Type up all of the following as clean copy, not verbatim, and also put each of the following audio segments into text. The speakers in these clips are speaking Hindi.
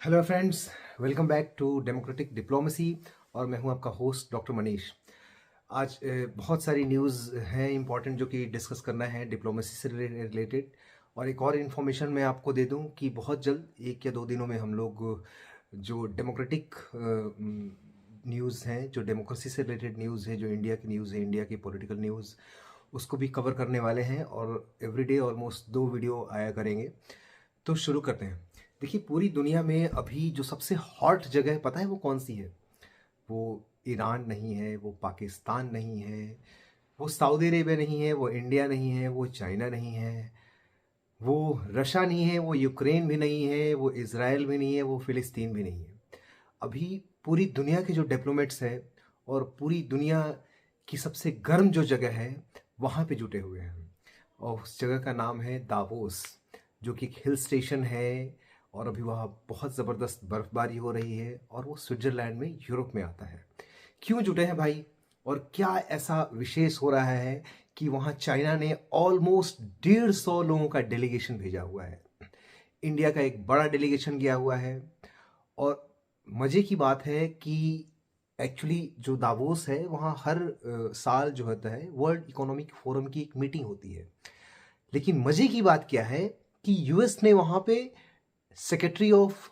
Hello friends, welcome back to democratic diplomacy. और मैं हूं आपका होस्ट डॉक्टर मनीष। आज बहुत सारी न्यूज़ हैं इंपॉर्टेंट जो कि डिस्कस करना है डिप्लोमेसी से रिलेटेड। और एक और इन्फॉर्मेशन मैं आपको दे दूं कि बहुत जल्द 1 या 2 दिनों में हम लोग जो डेमोक्रेटिक न्यूज़ हैं, जो डेमोक्रेसी से रिलेटेड न्यूज़ है, जो इंडिया की न्यूज़ है, इंडिया की पॉलिटिकल न्यूज़, उसको भी कवर करने वाले हैं। और एवरीडे ऑलमोस्ट 2 वीडियो आया करेंगे। तो शुरू करते हैं। देखिए, पूरी दुनिया में अभी जो सबसे हॉट जगह है, पता है वो कौन सी है? वो ईरान नहीं है, वो पाकिस्तान नहीं है, वो सऊदी अरेबिया नहीं है, वो इंडिया नहीं है, वो चाइना नहीं है, वो रशिया नहीं है, वो यूक्रेन भी नहीं है, वो इज़राइल भी नहीं है, वो फ़िलिस्तीन भी नहीं है। अभी पूरी दुनिया के जो डिप्लोमेट्स हैं और पूरी दुनिया की सबसे गर्म जो जगह है, वहाँ पे जुटे हुए हैं। और उस जगह का नाम है दावोस, जो कि एक हिल स्टेशन है। और अभी वहाँ बहुत ज़बरदस्त बर्फबारी हो रही है और वो स्विट्ज़रलैंड में, यूरोप में आता है। क्यों जुटे हैं भाई? और क्या ऐसा विशेष हो रहा है कि वहाँ चाइना ने ऑलमोस्ट 150 लोगों का डेलीगेशन भेजा हुआ है? इंडिया का एक बड़ा डेलीगेशन गया हुआ है। और मज़े की बात है कि एक्चुअली जो दावोस है, वहाँ हर साल जो होता है वर्ल्ड इकोनॉमिक फोरम की एक मीटिंग होती है। लेकिन मज़े की बात क्या है कि यूएस ने वहाँ पे सेक्रेटरी ऑफ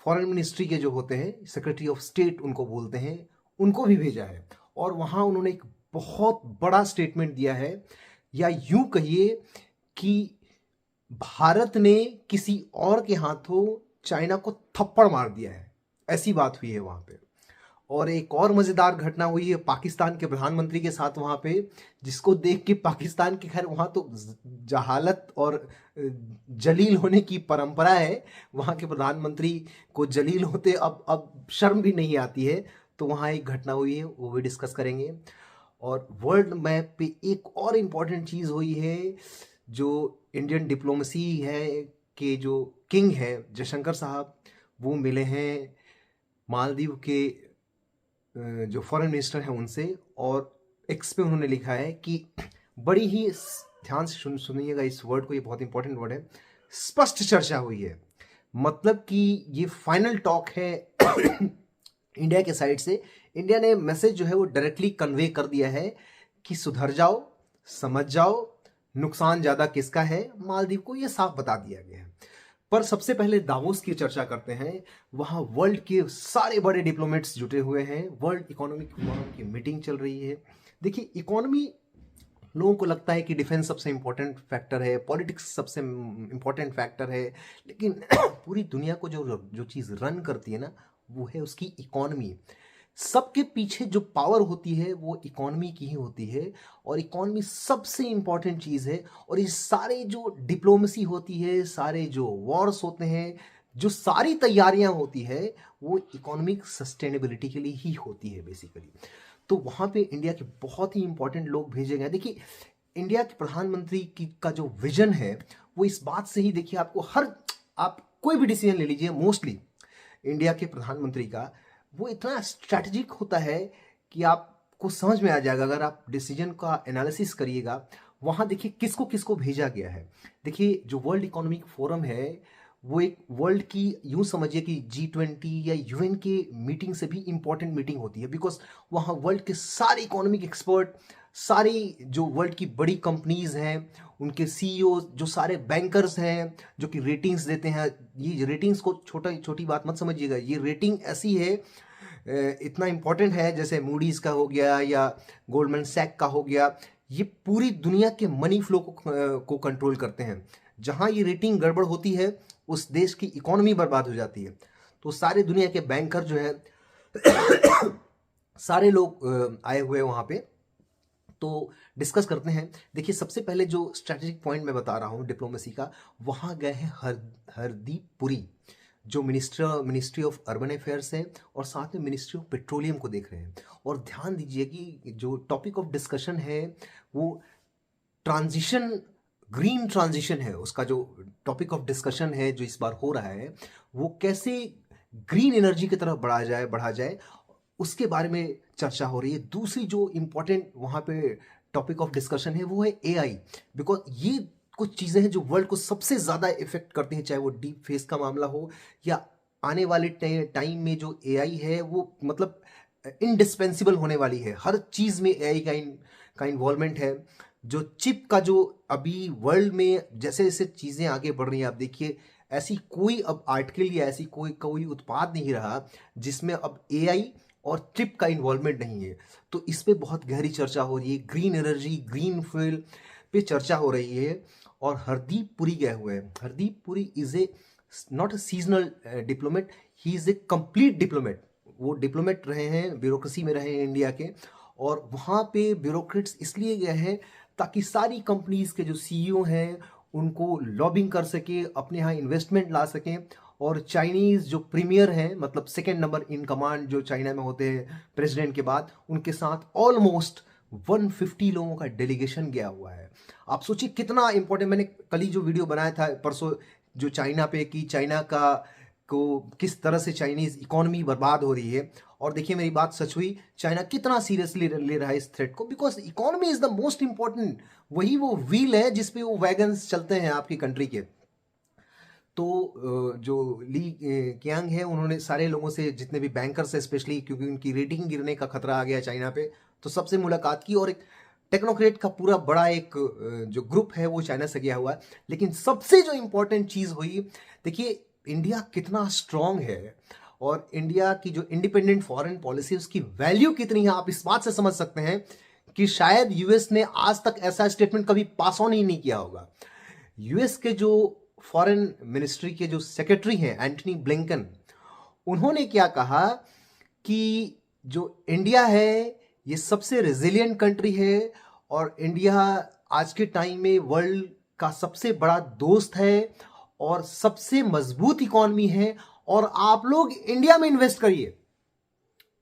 फॉरेन मिनिस्ट्री के जो होते हैं, सेक्रेटरी ऑफ स्टेट उनको बोलते हैं, उनको भी भेजा है। और वहाँ उन्होंने एक बहुत बड़ा स्टेटमेंट दिया है, या यूं कहिए कि भारत ने किसी और के हाथों चाइना को थप्पड़ मार दिया है, ऐसी बात हुई है वहाँ पे। और एक और मज़ेदार घटना हुई है पाकिस्तान के प्रधानमंत्री के साथ वहाँ पे, जिसको देख के पाकिस्तान के, खैर वहाँ तो जहालत और जलील होने की परंपरा है। वहाँ के प्रधानमंत्री को जलील होते अब शर्म भी नहीं आती है। तो वहाँ एक घटना हुई है, वो भी डिस्कस करेंगे। और वर्ल्ड मैप पे एक और इम्पॉर्टेंट चीज़ हुई है, जो इंडियन डिप्लोमेसी है के जो किंग है जयशंकर साहब, वो मिले हैं मालदीव के जो फॉरेन मिनिस्टर हैं उनसे। और एक्स पे उन्होंने लिखा है कि बड़ी ही ध्यान से सुनिएगा इस वर्ड को, ये बहुत इंपॉर्टेंट वर्ड है, स्पष्ट चर्चा हुई है। मतलब कि ये फाइनल टॉक है इंडिया के साइड से। इंडिया ने मैसेज जो है वो डायरेक्टली कन्वे कर दिया है कि सुधर जाओ, समझ जाओ, नुकसान ज़्यादा किसका है, मालदीव को, ये साफ बता दिया गया है। पर सबसे पहले दावोस की चर्चा करते हैं। वहाँ वर्ल्ड के सारे बड़े डिप्लोमेट्स जुटे हुए हैं, वर्ल्ड इकोनॉमिक फोरम की मीटिंग चल रही है। देखिए, इकोनॉमी, लोगों को लगता है कि डिफेंस सबसे इंपॉर्टेंट फैक्टर है, पॉलिटिक्स सबसे इंपॉर्टेंट फैक्टर है, लेकिन पूरी दुनिया को जो जो चीज़ रन करती है ना, वो है उसकी इकोनॉमी। सबके पीछे जो पावर होती है वो इकोनॉमी की ही होती है। और इकोनॉमी सबसे इंपॉर्टेंट चीज़ है। और ये सारे जो डिप्लोमेसी होती है, सारे जो वॉर्स होते हैं, जो सारी तैयारियां होती है, वो इकोनॉमिक सस्टेनेबिलिटी के लिए ही होती है बेसिकली। तो वहाँ पे इंडिया के बहुत ही इंपॉर्टेंट लोग भेजे गए। देखिए, इंडिया के प्रधानमंत्री की का जो विजन है, वो इस बात से ही, देखिए आपको हर, आप कोई भी डिसीजन ले लीजिए, मोस्टली इंडिया के प्रधानमंत्री का वो इतना स्ट्रैटेजिक होता है कि आपको समझ में आ जाएगा अगर आप डिसीजन का एनालिसिस करिएगा। वहाँ देखिए किसको किसको भेजा गया है। देखिए, जो वर्ल्ड इकोनॉमिक फोरम है, वो एक वर्ल्ड की, यूं समझिए कि G20 या यूएन के मीटिंग से भी इंपॉर्टेंट मीटिंग होती है। बिकॉज वहाँ वर्ल्ड के सारे इकोनॉमिक एक्सपर्ट, सारी जो वर्ल्ड की बड़ी कंपनीज हैं, उनके सीईओ, जो सारे बैंकर्स हैं, जो कि रेटिंग्स देते हैं। ये रेटिंग्स को छोटा छोटी बात मत समझिएगा, ये रेटिंग ऐसी है, इतना इंपॉर्टेंट है, जैसे मूडीज का हो गया या गोल्डमैन सैक का हो गया। ये पूरी दुनिया के मनी फ्लो को कंट्रोल करते हैं। जहां ये रेटिंग गड़बड़ होती है, उस देश की इकोनॉमी बर्बाद हो जाती है। तो सारे दुनिया के बैंकर जो है सारे लोग आए हुए हैं वहां पे। तो डिस्कस करते हैं। देखिए, सबसे पहले जो स्ट्रेटेजिक पॉइंट मैं बता रहा हूँ डिप्लोमेसी का, वहाँ गए हैं हरदीप पुरी, जो मिनिस्ट्री ऑफ अर्बन अफेयर्स है, और साथ में मिनिस्ट्री ऑफ पेट्रोलियम को देख रहे हैं। और ध्यान दीजिए कि जो टॉपिक ऑफ डिस्कशन है वो ट्रांजिशन, ग्रीन ट्रांजिशन है। उसका जो टॉपिक ऑफ डिस्कशन है जो इस बार हो रहा है, वो कैसे ग्रीन एनर्जी की तरफ बढ़ा जाए, उसके बारे में चर्चा हो रही है। दूसरी जो इंपॉर्टेंट वहाँ पे टॉपिक ऑफ डिस्कशन है वो है एआई। बिकॉज ये कुछ चीज़ें हैं जो वर्ल्ड को सबसे ज़्यादा इफेक्ट करती हैं, चाहे वो डीप फेस का मामला हो या आने वाले टाइम में जो एआई है वो मतलब इंडिस्पेंसिबल होने वाली है। हर चीज़ में एआई का इन्वॉल्वमेंट है। जो चिप का जो अभी वर्ल्ड में जैसे जैसे चीज़ें आगे बढ़ रही हैं, आप देखिए ऐसी कोई अब आर्टिकल या ऐसी कोई कोई उत्पाद नहीं रहा जिसमें अब एआई और चिप का इन्वॉल्वमेंट नहीं है। तो इस पे बहुत गहरी चर्चा हो रही है। ग्रीन एनर्जी, ग्रीन फ्यूल पे चर्चा हो रही है। और हरदीप पुरी गए हुए हैं। Hardeep Puri is a not a seasonal diplomat, he is a complete diplomat. वो डिप्लोमेट रहे हैं, ब्यूरोक्रेसी में रहे हैं इंडिया के, और वहाँ पे ब्यूरोक्रेट्स इसलिए गए हैं ताकि सारी कंपनीज के जो सीईओ हैं उनको लॉबिंग कर सके, अपने यहाँ इन्वेस्टमेंट ला सकें। और चाइनीज जो प्रीमियर हैं, मतलब सेकेंड नंबर इन कमांड जो चाइना में होते हैं प्रेसिडेंट के बाद, उनके साथ ऑलमोस्ट 150 लोगों का डेलीगेशन गया हुआ है। आप सोचिए कितना इंपॉर्टेंट। मैंने कल ही जो वीडियो बनाया था परसों जो चाइना पे, कि चाइना का को किस तरह से चाइनीज इकोनॉमी बर्बाद हो रही है। और देखिए मेरी बात सच हुई, चाइना कितना सीरियसली ले रहा है इस थ्रेट को, because economy is the most important. वही वो व्हील है जिसपे वो वैगन्स चलते हैं आपकी कंट्री के। तो जो ली कियांग है, उन्होंने सारे लोगों से, जितने भी बैंकर्स है स्पेशली, क्योंकि उनकी रेटिंग गिरने का खतरा आ गया चाइना पे, तो सबसे मुलाकात की। और एक टेक्नोक्रेट का पूरा बड़ा एक जो ग्रुप है वो चाइना से गया हुआ है। लेकिन सबसे जो इंपॉर्टेंट चीज़ हुई, देखिए इंडिया कितना स्ट्रांग है और इंडिया की जो इंडिपेंडेंट फॉरेन पॉलिसी उसकी वैल्यू कितनी है, आप इस बात से समझ सकते हैं कि शायद यूएस ने आज तक ऐसा स्टेटमेंट कभी पास ऑन ही नहीं किया होगा। यूएस के जो फॉरेन मिनिस्ट्री के जो सेक्रेटरी हैं एंटनी ब्लिंकन, उन्होंने क्या कहा कि जो इंडिया है ये सबसे रेजिलियंट कंट्री है और इंडिया आज के टाइम में वर्ल्ड का सबसे बड़ा दोस्त है और सबसे मजबूत इकॉनमी है, और आप लोग इंडिया में इन्वेस्ट करिए,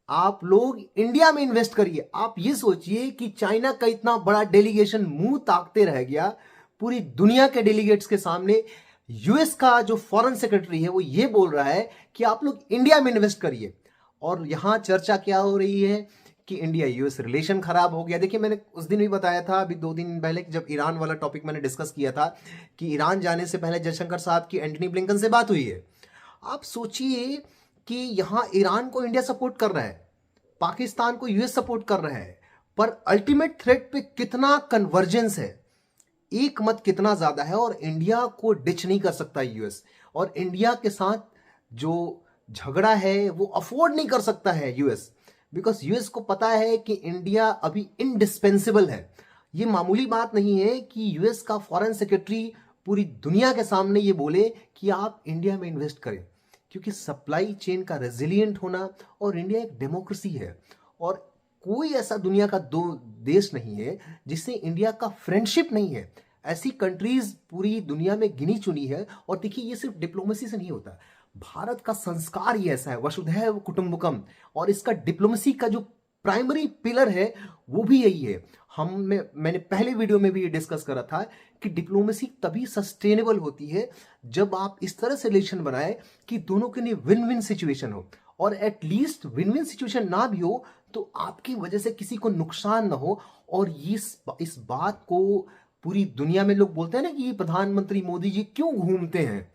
आप लोग इंडिया में इन्वेस्ट करिए। आप ये सोचिए कि चाइना का इतना बड़ा डेलीगेशन मुंह ताकते रह गया पूरी दुनिया के डेलीगेट्स के सामने। यूएस का जो फॉरेन सेक्रेटरी है वो ये बोल रहा है कि आप लोग इंडिया में इन्वेस्ट करिए। और यहां चर्चा क्या हो रही है कि इंडिया यूएस रिलेशन खराब हो गया। देखिए मैंने उस दिन भी बताया था, अभी 2 दिन पहले, जब ईरान वाला टॉपिक मैंने डिस्कस किया था, कि ईरान जाने से पहले जयशंकर साहब की एंटनी ब्लिंकन से बात हुई है। आप सोचिए कि यहां ईरान को इंडिया सपोर्ट कर रहा है, पाकिस्तान को यूएस सपोर्ट कर रहा है, पर अल्टीमेट थ्रेट पे कितना कन्वर्जेंस है, एक मत कितना ज्यादा है। और इंडिया को डिच नहीं कर सकता यूएस, और इंडिया के साथ जो झगड़ा है वो अफोर्ड नहीं कर सकता है यूएस, बिकॉज यूएस को पता है कि इंडिया अभी इंडिस्पेंसिबल है। ये मामूली बात नहीं है कि यूएस का फॉरेन सेक्रेटरी पूरी दुनिया के सामने ये बोले कि आप इंडिया में इन्वेस्ट करें, क्योंकि सप्लाई चेन का रेजिलियंट होना, और इंडिया एक डेमोक्रेसी है और कोई ऐसा दुनिया का दो देश नहीं है जिससे इंडिया का फ्रेंडशिप नहीं है। ऐसी कंट्रीज पूरी दुनिया में गिनी चुनी है। और देखिए ये सिर्फ डिप्लोमेसी से नहीं होता, भारत का संस्कार ही ऐसा है, वसुधैव कुटुंबकम, और इसका डिप्लोमेसी का जो प्राइमरी पिलर है वो भी यही है। मैंने पहले वीडियो में भी ये डिस्कस करा था कि डिप्लोमेसी तभी सस्टेनेबल होती है जब आप इस तरह से रिलेशन बनाए कि दोनों के लिए विन विन सिचुएशन हो, और एटलीस्ट विन विन सिचुएशन ना भी हो तो आपकी वजह से किसी को नुकसान ना हो। और इस बात को पूरी दुनिया में लोग बोलते हैं ना कि प्रधानमंत्री मोदी जी क्यों घूमते हैं।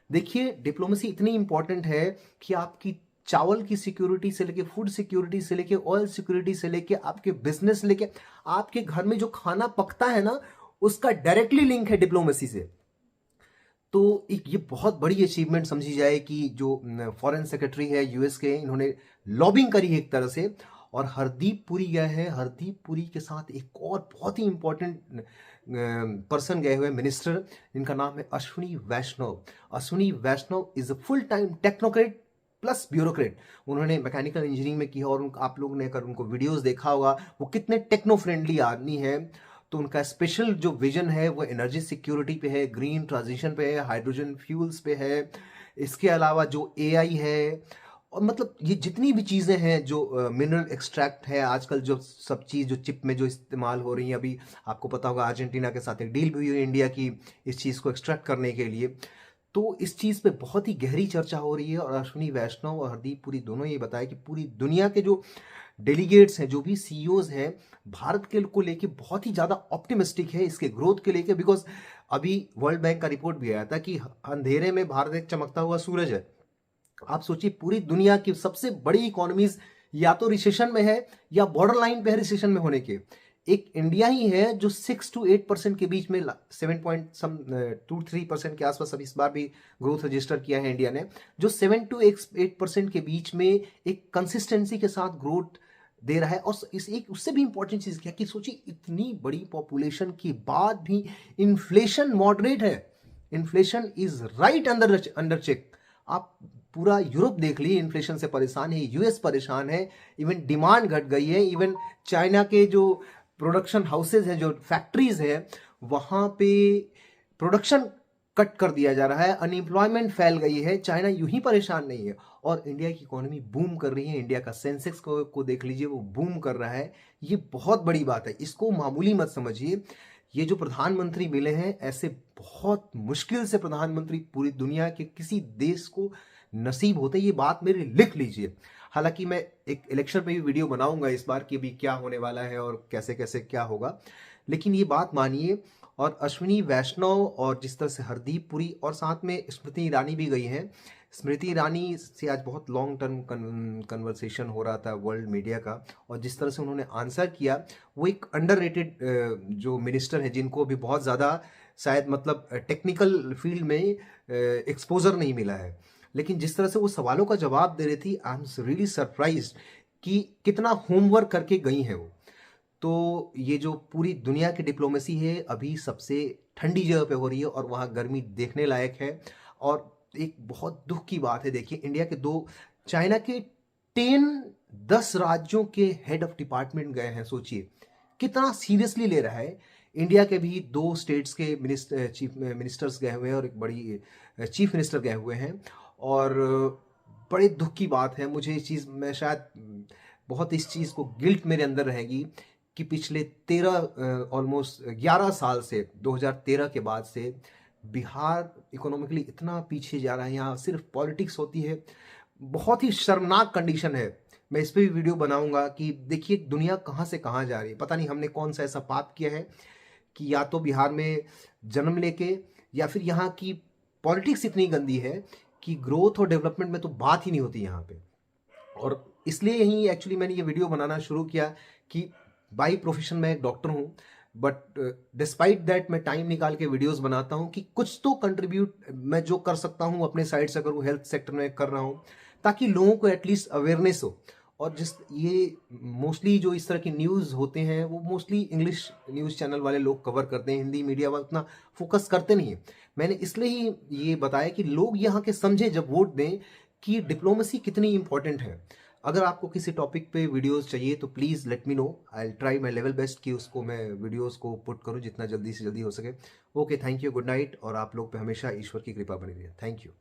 देखिए डिप्लोमेसी इतनी इंपॉर्टेंट है कि आपकी चावल की सिक्योरिटी से लेके, फूड सिक्योरिटी से लेके, ऑयल सिक्योरिटी से लेके, आपके बिजनेस से लेके, आपके घर में जो खाना पकता है ना, उसका डायरेक्टली लिंक है डिप्लोमेसी से। तो एक ये बहुत बड़ी अचीवमेंट समझी जाए कि जो फॉरेन सेक्रेटरी है यूएस के, इन्होंने लॉबिंग करी है एक तरह से। और हरदीप पुरी गए हैं, हरदीप पुरी के साथ एक और बहुत ही इंपॉर्टेंट पर्सन गए हुए, मिनिस्टर, इनका नाम है Ashwini Vaishnaw. Ashwini Vaishnaw is a full time technocrat plus bureaucrat. उन्होंने मैकेनिकल इंजीनियरिंग में किया, और आप लोगों ने अगर उनको वीडियोस देखा होगा वो कितने टेक्नो फ्रेंडली आदमी है। तो उनका स्पेशल जो विजन है वो एनर्जी सिक्योरिटी पे है, ग्रीन ट्रांजिशन पे है, हाइड्रोजन फ्यूल्स पे है। इसके अलावा जो एआई है, और मतलब ये जितनी भी चीज़ें हैं जो मिनरल एक्सट्रैक्ट है, आजकल जो सब चीज़ जो चिप में जो इस्तेमाल हो रही है, अभी आपको पता होगा अर्जेंटीना के साथ एक डील भी हुई है इंडिया की इस चीज़ को एक्सट्रैक्ट करने के लिए। तो इस चीज़ पे बहुत ही गहरी चर्चा हो रही है। और अश्विनी वैष्णव और हरदीप पुरी दोनों ये बताया कि पूरी दुनिया के जो डेलीगेट्स हैं, जो भी सीईओज हैं, भारत के को लेके बहुत ही ज़्यादा ऑप्टिमिस्टिक है इसके ग्रोथ के लेके। बिकॉज अभी वर्ल्ड बैंक का रिपोर्ट भी आया था कि अंधेरे में भारत एक चमकता हुआ सूरज है। आप सोचिए पूरी दुनिया की सबसे बड़ी इकोनॉमीज या तो रिसेशन में है या बॉर्डर लाइन पे है रिसेशन में होने के। एक इंडिया ही है जो 6 to 8% के बीच में 7.23% के आसपास, अब इस बार भी ग्रोथ रजिस्टर किया है इंडिया ने, जो 7 to 8% के बीच में एक कंसिस्टेंसी के साथ ग्रोथ दे रहा है। और इस एक उससे भी इंपॉर्टेंट चीज क्या कि सोचिए इतनी बड़ी पॉपुलेशन के बाद भी इन्फ्लेशन मॉडरेट है। Inflation is right under check. आप पूरा यूरोप देख लीजिए इन्फ्लेशन से परेशान है, यूएस परेशान है, इवन डिमांड घट गई है, इवन चाइना के जो प्रोडक्शन हाउसेज हैं, जो फैक्ट्रीज है, वहां पे प्रोडक्शन कट कर दिया जा रहा है, अनएम्प्लॉयमेंट फैल गई है। चाइना यूं ही परेशान नहीं है और इंडिया की इकोनॉमी बूम कर रही है। इंडिया का सेंसेक्स को देख लीजिए, वो बूम कर रहा है। ये बहुत बड़ी बात है, इसको मामूली मत समझिए। ये जो प्रधानमंत्री मिले हैं, ऐसे बहुत मुश्किल से प्रधानमंत्री पूरी दुनिया के किसी देश को नसीब होते, ये बात मेरी लिख लीजिए। हालांकि मैं एक इलेक्शन पे भी वीडियो बनाऊंगा इस बार कि अभी क्या होने वाला है और कैसे कैसे क्या होगा, लेकिन ये बात मानिए। और अश्विनी वैष्णव और जिस तरह से हरदीप पुरी और साथ में स्मृति ईरानी भी गई हैं। स्मृति ईरानी से आज बहुत लॉन्ग टर्म कन्वर्सेशन हो रहा था वर्ल्ड मीडिया का, और जिस तरह से उन्होंने आंसर किया, वो एक अंडररेटेड जो मिनिस्टर है, जिनको अभी बहुत ज़्यादा शायद मतलब टेक्निकल फील्ड में एक्सपोजर नहीं मिला है, लेकिन जिस तरह से वो सवालों का जवाब दे रही थी, आई एम रियली सरप्राइज कि कितना होमवर्क करके गई हैं वो। तो ये जो पूरी दुनिया की डिप्लोमेसी है अभी सबसे ठंडी जगह पे हो रही है और वहाँ गर्मी देखने लायक है। और एक बहुत दुख की बात है, देखिए इंडिया के दो, चाइना के 10 राज्यों के हेड ऑफ डिपार्टमेंट गए हैं। सोचिए कितना सीरियसली ले रहा है। इंडिया के भी 2 स्टेट्स के चीफ मिनिस्टर्स गए हुए हैं और एक बड़ी चीफ मिनिस्टर गए हुए हैं। और बड़े दुख की बात है, मुझे इस चीज़ में शायद बहुत इस चीज़ को गिल्ट मेरे अंदर रहेगी कि पिछले 13 ऑलमोस्ट 11 साल से 2013 के बाद से बिहार इकोनॉमिकली इतना पीछे जा रहा है। यहाँ सिर्फ पॉलिटिक्स होती है, बहुत ही शर्मनाक कंडीशन है। मैं इस पे भी वीडियो बनाऊंगा कि देखिए दुनिया कहाँ से कहाँ जा रही है। पता नहीं हमने कौन सा ऐसा पाप किया है कि या तो बिहार में जन्म लेके, या फिर यहाँ की पॉलिटिक्स इतनी गंदी है कि ग्रोथ और डेवलपमेंट में तो बात ही नहीं होती यहाँ पे। और इसलिए यही एक्चुअली मैंने ये वीडियो बनाना शुरू किया कि बाई प्रोफेशन मैं एक डॉक्टर हूँ, बट डिस्पाइट दैट मैं टाइम निकाल के वीडियोस बनाता हूँ कि कुछ तो कंट्रीब्यूट मैं जो कर सकता हूँ अपने साइड से करूँ, हेल्थ सेक्टर में कर रहा हूँ, ताकि लोगों को एटलीस्ट अवेयरनेस हो। और जिस ये मोस्टली जो इस तरह के न्यूज़ होते हैं वो मोस्टली इंग्लिश न्यूज़ चैनल वाले लोग कवर करते हैं, हिंदी मीडिया वाले उतना फोकस करते नहीं है। मैंने इसलिए ही ये बताया कि लोग यहाँ के समझे जब वोट दें कि डिप्लोमेसी कितनी इंपॉर्टेंट है। अगर आपको किसी टॉपिक पे वीडियोस चाहिए तो please let me know, I try my level best कि उसको मैं वीडियोस को पुट करूँ जितना जल्दी से जल्दी हो सके। Okay, thank you, good night. और आप लोग पे हमेशा ईश्वर की कृपा बनी रही है। Thank you.